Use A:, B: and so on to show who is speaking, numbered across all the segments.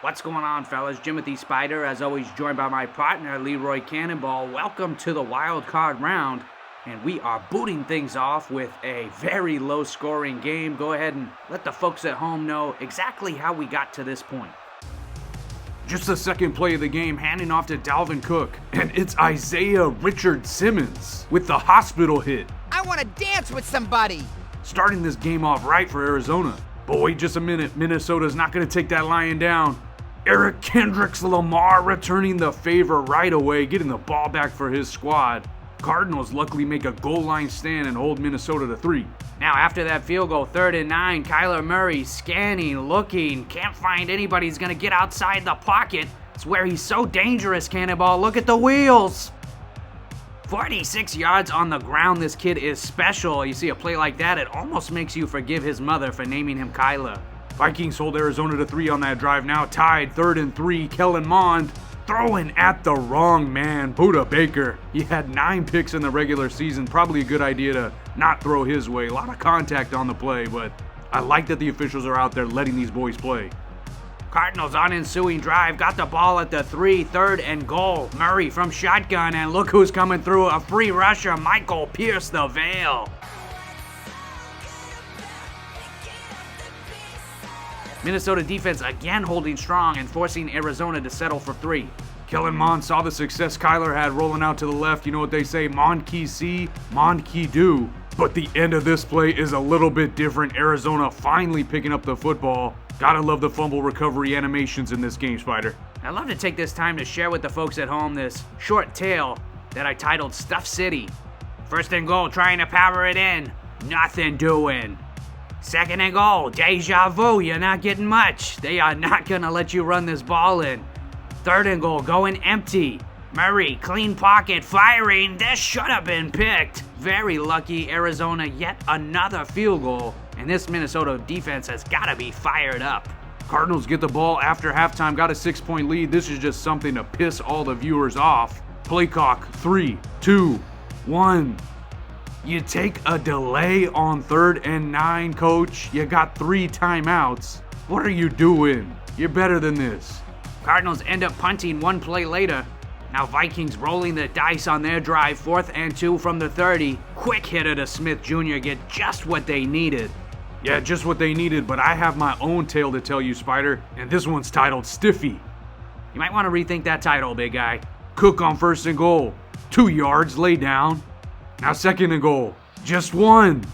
A: What's going on, fellas? Jimothy Spyder, as always, joined by my partner, LeRoy Cannonball. Welcome to the wild card round, and we are booting things off with a very low-scoring game. Go ahead and let the folks at home know exactly how we got to this point.
B: Just the second play of the game, handing off to Dalvin Cook, and it's Isaiah Richard Simmons with the hospital hit.
C: I want to dance with somebody.
B: Starting this game off right for Arizona. But wait just a minute, Minnesota's not going to take that lion down. Eric Kendricks Lamar returning the favor right away, getting the ball back for his squad. Cardinals luckily make a goal line stand and hold Minnesota to 3.
A: Now, after that field goal, 3rd and 9, Kyler Murray scanning, looking, can't find anybody who's going to get outside the pocket. It's where he's so dangerous, Cannonball. Look at the wheels. 46 yards on the ground. This kid is special. You see a play like that, it almost makes you forgive his mother for naming him Kyler.
B: Vikings hold Arizona to 3 on that drive. Now tied, 3rd and 3. Kellen Mond throwing at the wrong man, Budda Baker. He had 9 picks in the regular season. Probably a good idea to not throw his way. A lot of contact on the play, but I like that the officials are out there letting these boys play.
A: Cardinals on ensuing drive, got the ball at the 3, 3rd and goal. Murray from shotgun, and look who's coming through, a free rusher, Michael Pierce the Veil. Minnesota defense again holding strong and forcing Arizona to settle for 3.
B: Kellen Mond saw the success Kyler had rolling out to the left. You know what they say, Mond key see, Mond key do. But the end of this play is a little bit different. Arizona finally picking up the football. Gotta love the fumble recovery animations in this game, Spyder.
A: I'd love to take this time to share with the folks at home this short tale that I titled Stuff City. 1st and goal, trying to power it in. Nothing doing. 2nd and goal, deja vu, you're not getting much. They are not gonna let you run this ball in. 3rd and goal, going empty. Murray, clean pocket, firing. This should have been picked. Very lucky, Arizona, yet another field goal. And this Minnesota defense has gotta be fired up.
B: Cardinals get the ball after halftime, got a 6-point lead. This is just something to piss all the viewers off. Play clock, 3, 2, 1. You take a delay on 3rd and 9, coach. You got 3 timeouts. What are you doing? You're better than this.
A: Cardinals end up punting 1 play later. Now Vikings rolling the dice on their drive, 4th and 2 from the 30. Quick hitter to Smith Jr. get just what they needed.
B: Yeah, just what they needed, but I have my own tale to tell you, Spyder, and this one's titled Stiffy.
A: You might want to rethink that title, big guy.
B: Cook on 1st and goal. 2 yards, lay down. Now 2nd and goal. Just 1.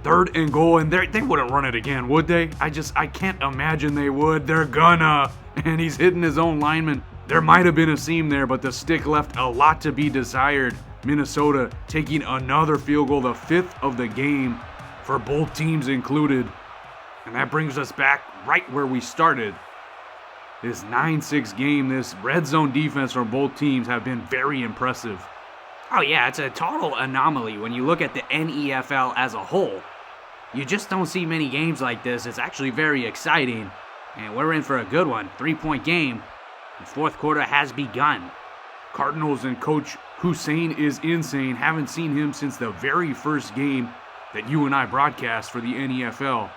B: 3rd and goal, and they wouldn't run it again, would they? I can't imagine they would. They're gonna. And he's hitting his own lineman. There might have been a seam there, but the stick left a lot to be desired. Minnesota taking another field goal, the 5th of the game for both teams included. And that brings us back right where we started. This 9-6 game, this red zone defense from both teams have been very impressive.
A: Oh yeah, it's a total anomaly when you look at the NEFL as a whole. You just don't see many games like this. It's actually very exciting. And we're in for a good one. 3-point game. The 4th quarter has begun.
B: Cardinals and coach HusseinIsInsane, haven't seen him since the very first game that you and I broadcast for the NEFL.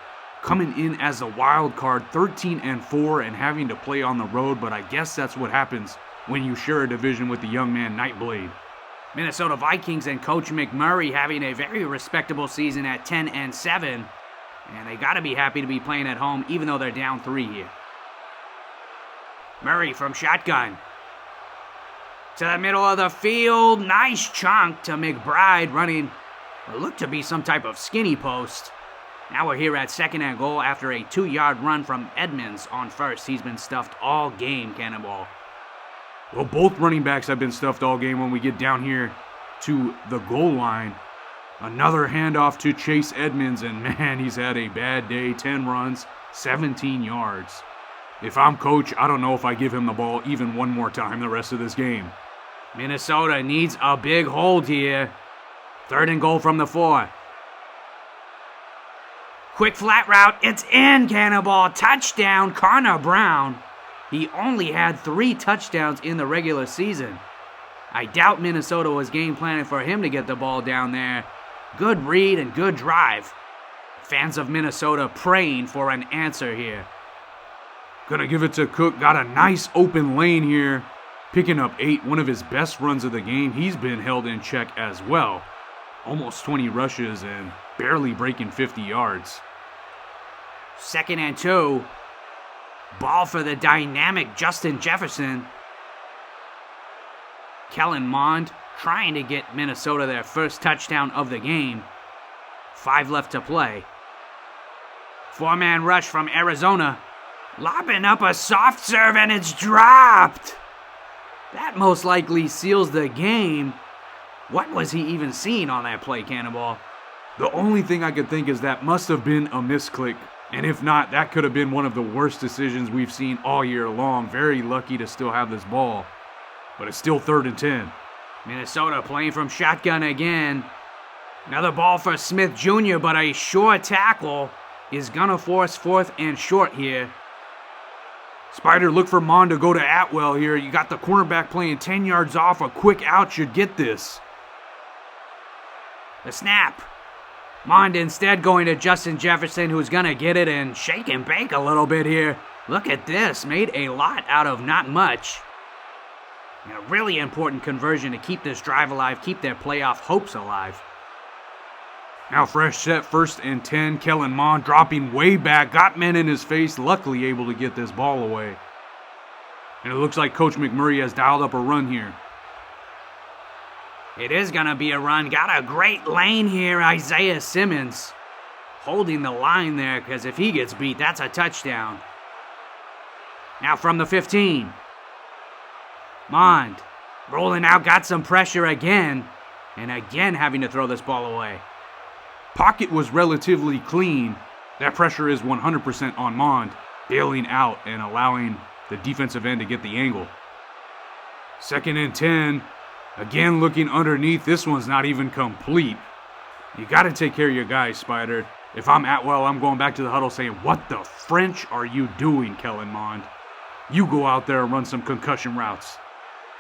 B: Coming in as a wild card, 13-4 and having to play on the road, but I guess that's what happens when you share a division with the young man Nightblade.
A: Minnesota Vikings and Coach McMurray having a very respectable season at 10-7, and they gotta be happy to be playing at home even though they're down 3 here. Murray from shotgun. To the middle of the field, nice chunk to McBride running what looked to be some type of skinny post. Now we're here at 2nd and goal after a 2-yard run from Edmonds on 1st. He's been stuffed all game, Cannonball.
B: Well, both running backs have been stuffed all game when we get down here to the goal line. Another handoff to Chase Edmonds, and man, he's had a bad day. 10 runs, 17 yards. If I'm coach, I don't know if I give him the ball even one more time the rest of this game.
A: Minnesota needs a big hold here. 3rd and goal from the 4. Quick flat route, it's in, Cannonball. Touchdown, Connor Brown. He only had 3 touchdowns in the regular season. I doubt Minnesota was game planning for him to get the ball down there. Good read and good drive. Fans of Minnesota praying for an answer here.
B: Gonna give it to Cook. Got a nice open lane here. Picking up 8, one of his best runs of the game. He's been held in check as well. Almost 20 rushes and barely breaking 50 yards.
A: 2nd and 2. Ball for the dynamic Justin Jefferson. Kellen Mond trying to get Minnesota their first touchdown of the game. 5 left to play. 4-man rush from Arizona. Lobbing up a soft serve and it's dropped. That most likely seals the game. What was he even seeing on that play, Cannonball?
B: The only thing I could think is that must have been a misclick. And if not, that could have been one of the worst decisions we've seen all year long. Very lucky to still have this ball. But it's still 3rd and 10.
A: Minnesota playing from shotgun again. Another ball for Smith Jr., but a short tackle is gonna force 4th and short here.
B: Spyder, look for Mond to go to Atwell here. You got the cornerback playing 10 yards off. A quick out should get this.
A: The snap. Mond instead going to Justin Jefferson, who's gonna get it and shake and bake a little bit here. Look at this. Made a lot out of not much. A really important conversion to keep this drive alive, keep their playoff hopes alive.
B: Now fresh set, 1st and 10. Kellen Mond dropping way back. Got men in his face. Luckily able to get this ball away. And it looks like Coach McMurray has dialed up a run here.
A: It is going to be a run. Got a great lane here. Isaiah Simmons holding the line there, because if he gets beat, that's a touchdown. Now from the 15. Mond rolling out, got some pressure again. And again having to throw this ball away.
B: Pocket was relatively clean. That pressure is 100% on Mond, bailing out and allowing the defensive end to get the angle. 2nd and 10. Again looking underneath. This one's not even complete. You got to take care of your guys, Spyder. If I'm Atwell, I'm going back to the huddle saying, what the French are you doing, Kellen Mond? You go out there and run some concussion routes.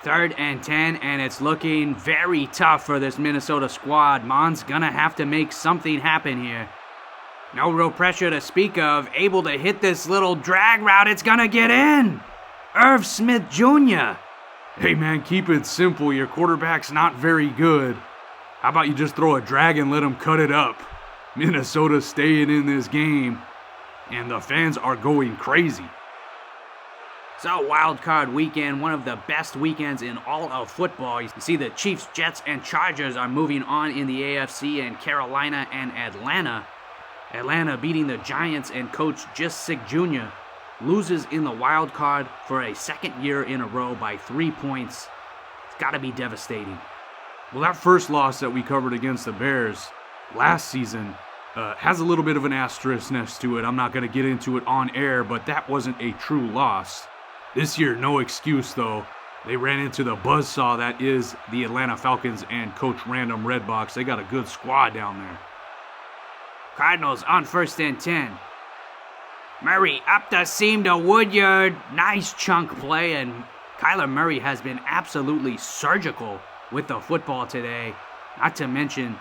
A: 3rd and 10, and it's looking very tough for this Minnesota squad. Mond's gonna have to make something happen here. No real pressure to speak of. Able to hit this little drag route. It's gonna get in. Irv Smith Jr.
B: Hey man, keep it simple. Your quarterback's not very good. How about you just throw a drag and let him cut it up? Minnesota's staying in this game, and the fans are going crazy.
A: So, Wild Card weekend, one of the best weekends in all of football. You see the Chiefs, Jets, and Chargers are moving on in the AFC, and Carolina and Atlanta. Atlanta beating the Giants, and Coach Jisik Jr. loses in the Wild Card for a 2nd year in a row by 3 points. It's got to be devastating.
B: Well, that first loss that we covered against the Bears last season has a little bit of an asterisk next to it. I'm not going to get into it on air, but that wasn't a true loss. This year, no excuse, though. They ran into the buzzsaw that is the Atlanta Falcons and Coach Random Redbox. They got a good squad down there.
A: Cardinals on 1st and 10. Murray up the seam to Woodyard. Nice chunk play, and Kyler Murray has been absolutely surgical with the football today. Not to mention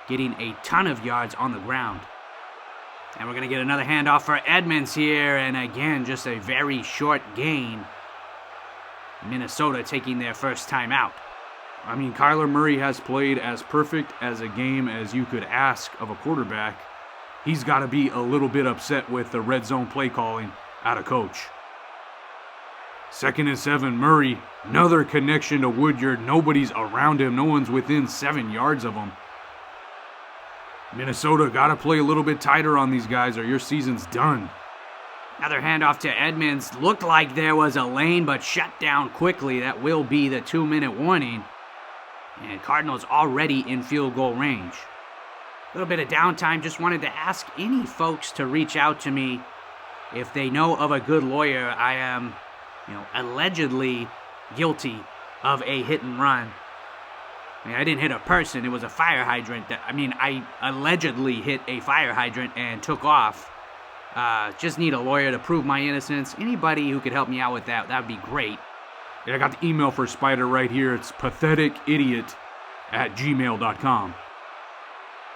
A: getting a ton of yards on the ground. And we're going to get another handoff for Edmonds here. And again, just a very short gain. Minnesota taking their first time out.
B: I mean, Kyler Murray has played as perfect as a game as you could ask of a quarterback. He's got to be a little bit upset with the red zone play calling out of coach. 2nd and 7, Murray. Another connection to Woodyard. Nobody's around him. No one's within 7 yards of him. Minnesota got to play a little bit tighter on these guys or your season's done.
A: Another handoff to Edmonds. Looked like there was a lane, but shut down quickly. That will be the 2-minute warning. And Cardinals already in field goal range. A little bit of downtime. Just wanted to ask any folks to reach out to me if they know of a good lawyer. I am, allegedly guilty of a hit and run. I didn't hit a person. It was a fire hydrant. I allegedly hit a fire hydrant and took off. Just need a lawyer to prove my innocence. Anybody who could help me out with that would be great.
B: Yeah, I got the email for Spyder right here. It's patheticidiot@gmail.com.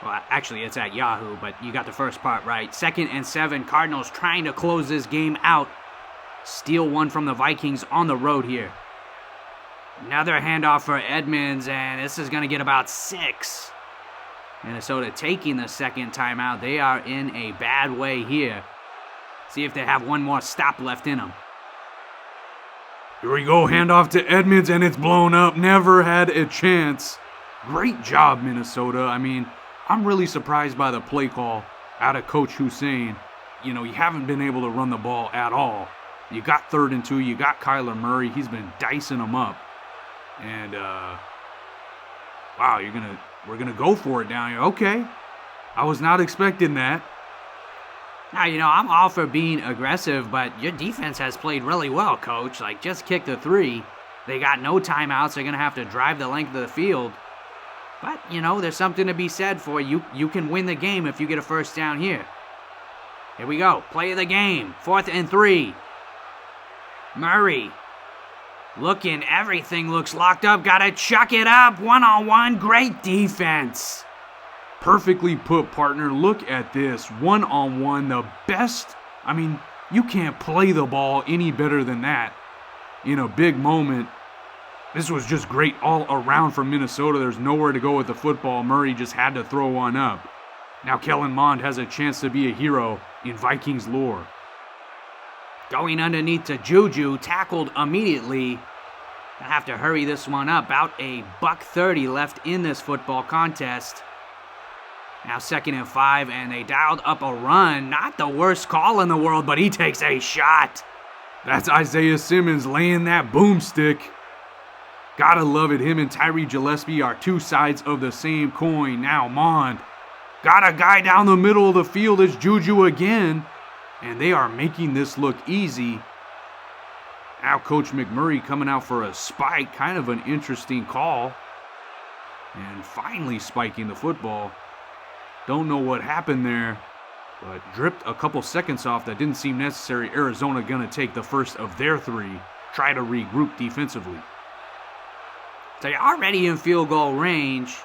A: Well, actually, it's at Yahoo, but you got the first part right. 2nd and 7, Cardinals trying to close this game out. steal one from the Vikings on the road here. Another handoff for Edmonds, and this is going to get about 6. Minnesota taking the second timeout. They are in a bad way here. See if they have one more stop left in them.
B: Here we go, handoff to Edmonds, and it's blown up. Never had a chance. Great job, Minnesota. I mean, I'm really surprised by the play call out of Coach Hussein. You know, you haven't been able to run the ball at all. You got 3rd and 2. You got Kyler Murray. He's been dicing them up. And, wow, we're gonna go for it down here. Okay. I was not expecting that.
A: Now, you know, I'm all for being aggressive, but your defense has played really well, Coach. Like, just kick the 3. They got no timeouts. They're going to have to drive the length of the field. But, you know, there's something to be said for you. You can win the game if you get a first down here. Here we go. Play of the game. 4th and 3. Murray. Looking, everything looks locked up. Got to chuck it up. One-on-one. Great defense.
B: Perfectly put, partner. Look at this. One-on-one. The best. I mean, you can't play the ball any better than that in a big moment. This was just great all around for Minnesota. There's nowhere to go with the football. Murray just had to throw one up. Now Kellen Mond has a chance to be a hero in Vikings lore.
A: Going underneath to Juju, tackled immediately. Gonna have to hurry this one up. About a $1:30 left in this football contest. Now 2nd and 5, and they dialed up a run. Not the worst call in the world, but he takes a shot.
B: That's Isaiah Simmons laying that boomstick. Gotta love it. Him and Tyree Gillespie are 2 sides of the same coin. Now Mond got a guy down the middle of the field. It's Juju again. And they are making this look easy. Now Coach McMurray coming out for a spike. Kind of an interesting call. And finally spiking the football. Don't know what happened there, but dripped a couple seconds off. That didn't seem necessary. Arizona gonna take the first of their 3. Try to regroup defensively.
A: So you're already in field goal range.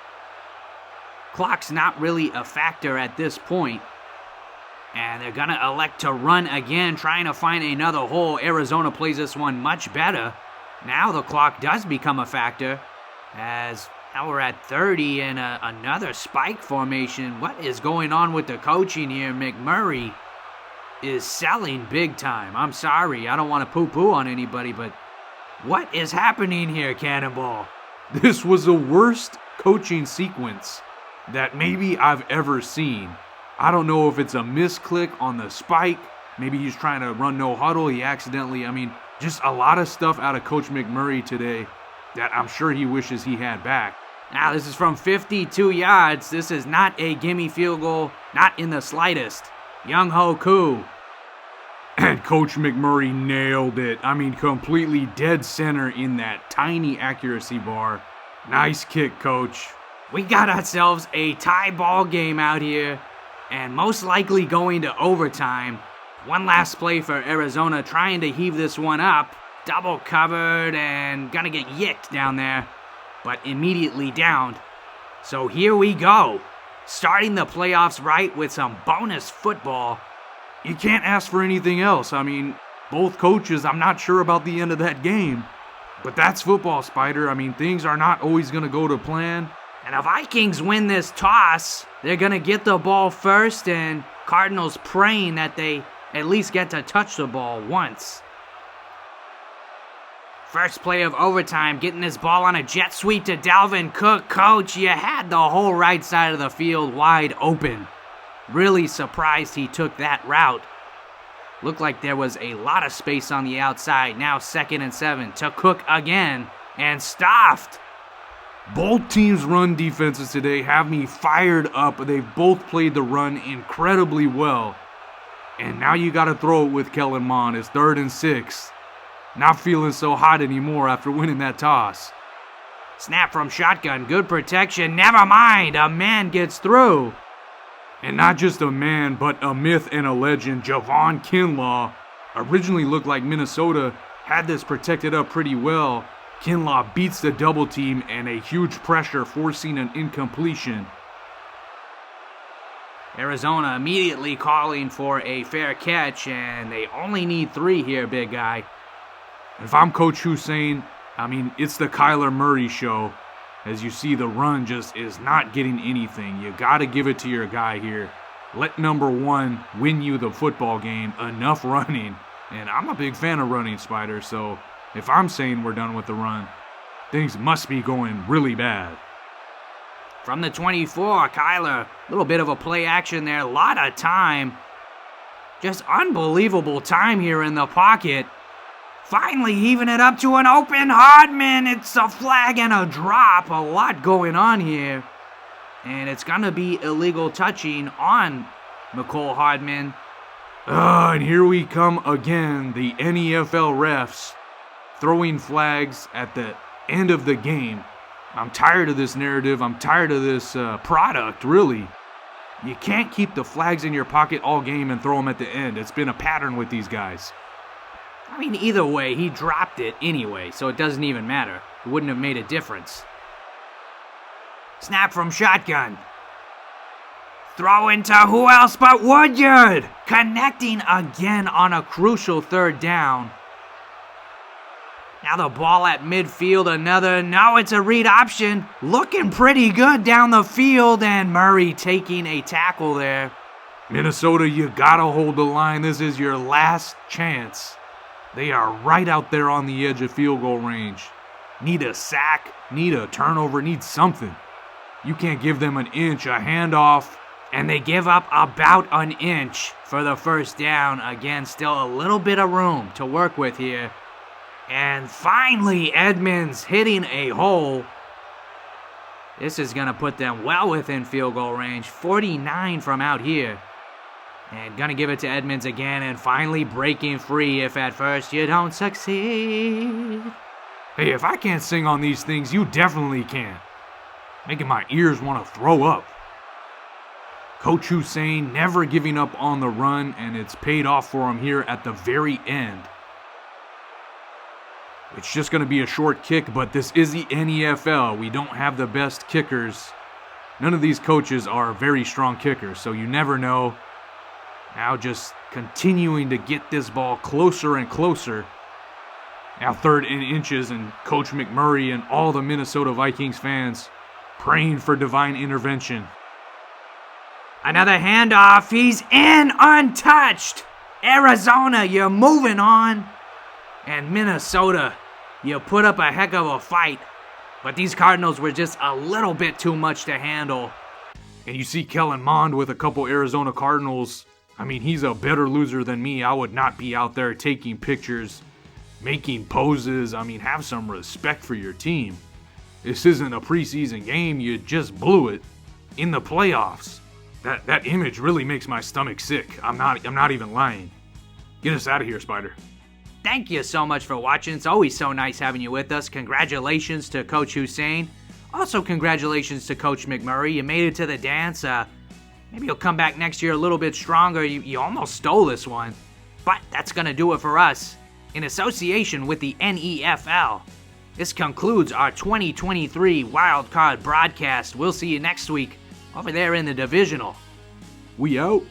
A: Clock's not really a factor at this point. And they're going to elect to run again, trying to find another hole. Arizona plays this one much better. Now the clock does become a factor. As now we're at 30 in another spike formation. What is going on with the coaching here? McMurray is selling big time. I'm sorry, I don't want to poo-poo on anybody, but what is happening here, Cannonball?
B: This was the worst coaching sequence that maybe I've ever seen. I don't know if it's a misclick on the spike. Maybe he's trying to run no huddle. He accidentally, just a lot of stuff out of Coach McMurray today that I'm sure he wishes he had back.
A: Now, this is from 52 yards. This is not a gimme field goal, not in the slightest. Young Ho Koo.
B: And Coach McMurray nailed it. Completely dead center in that tiny accuracy bar. Nice kick, Coach.
A: We got ourselves a tie ball game out here, and most likely going to overtime. One last play for Arizona, trying to heave this one up. Double covered and gonna get yicked down there, but immediately downed. So here we go. Starting the playoffs right with some bonus football.
B: You can't ask for anything else. Both coaches, I'm not sure about the end of that game. But that's football, Spyder. Things are not always going to go to plan.
A: And the Vikings win this toss. They're going to get the ball first, and Cardinals praying that they at least get to touch the ball once. First play of overtime, getting this ball on a jet sweep to Dalvin Cook. Coach, you had the whole right side of the field wide open. Really surprised he took that route. Looked like there was a lot of space on the outside. Now 2nd and 7 to Cook again, and stuffed.
B: Both teams' run defenses today have me fired up. They've both played the run incredibly well. And now you got to throw it with Kellen Mond. It's 3rd and 6. Not feeling so hot anymore after winning that toss.
A: Snap from shotgun. Good protection. Never mind. A man gets through.
B: And not just a man, but a myth and a legend. Javon Kinlaw originally looked like Minnesota had this protected up pretty well. Kinlaw beats the double team and a huge pressure, forcing an incompletion.
A: Arizona immediately calling for a fair catch, and they only need 3 here, big guy.
B: If I'm Coach Hussein, I mean, it's the Kyler Murray show. As you see, the run just is not getting anything. You got to give it to your guy here. Let number 1 win you the football game. Enough running. And I'm a big fan of running, Spyder, so if I'm saying we're done with the run, things must be going really bad.
A: From the 24, Kyler, a little bit of a play action there, a lot of time. Just unbelievable time here in the pocket. Finally heaving it up to an open Hardman. It's a flag and a drop. A lot going on here. And it's going to be illegal touching on Mecole Hardman.
B: And here we come again, the NEFL refs throwing flags at the end of the game. I'm tired of this narrative. I'm tired of this product, really. You can't keep the flags in your pocket all game and throw them at the end. It's been a pattern with these guys.
A: I mean, either way, he dropped it anyway, so it doesn't even matter. It wouldn't have made a difference. Snap from shotgun. Throw into who else but Woodyard. Connecting again on a crucial 3rd down. Now the ball at midfield, no, it's a read option. Looking pretty good down the field, and Murray taking a tackle there.
B: Minnesota, you gotta hold the line. This is your last chance. They are right out there on the edge of field goal range. Need a sack, need a turnover, need something. You can't give them an inch, a handoff.
A: And they give up about an inch for the 1st down. Again, still a little bit of room to work with here. And finally, Edmonds hitting a hole. This is going to put them well within field goal range. 49 from out here. And going to give it to Edmonds again, and finally breaking free if at first you don't succeed.
B: Hey, if I can't sing on these things, you definitely can. Making my ears want to throw up. Coach Hussein never giving up on the run, and it's paid off for him here at the very end. It's just going to be a short kick, but this is the NEFL. We don't have the best kickers. None of these coaches are very strong kickers, so you never know. Now just continuing to get this ball closer and closer. Now 3rd and inches, and Coach McMurray and all the Minnesota Vikings fans praying for divine intervention.
A: Another handoff. He's in untouched. Arizona, you're moving on. And Minnesota, you put up a heck of a fight. But these Cardinals were just a little bit too much to handle.
B: And you see Kellen Mond with a couple Arizona Cardinals. I mean, he's a better loser than me. I would not be out there taking pictures, making poses. I mean, have some respect for your team. This isn't a preseason game. You just blew it in the playoffs. That image really makes my stomach sick. I'm not even lying. Get us out of here, Spyder.
A: Thank you so much for watching. It's always so nice having you with us. Congratulations to Coach Hussein. Also, congratulations to Coach McMurray. You made it to the dance. Maybe you'll come back next year a little bit stronger. You almost stole this one. But that's going to do it for us. In association with the NEFL. This concludes our 2023 WildCard broadcast. We'll see you next week over there in the divisional.
B: We out.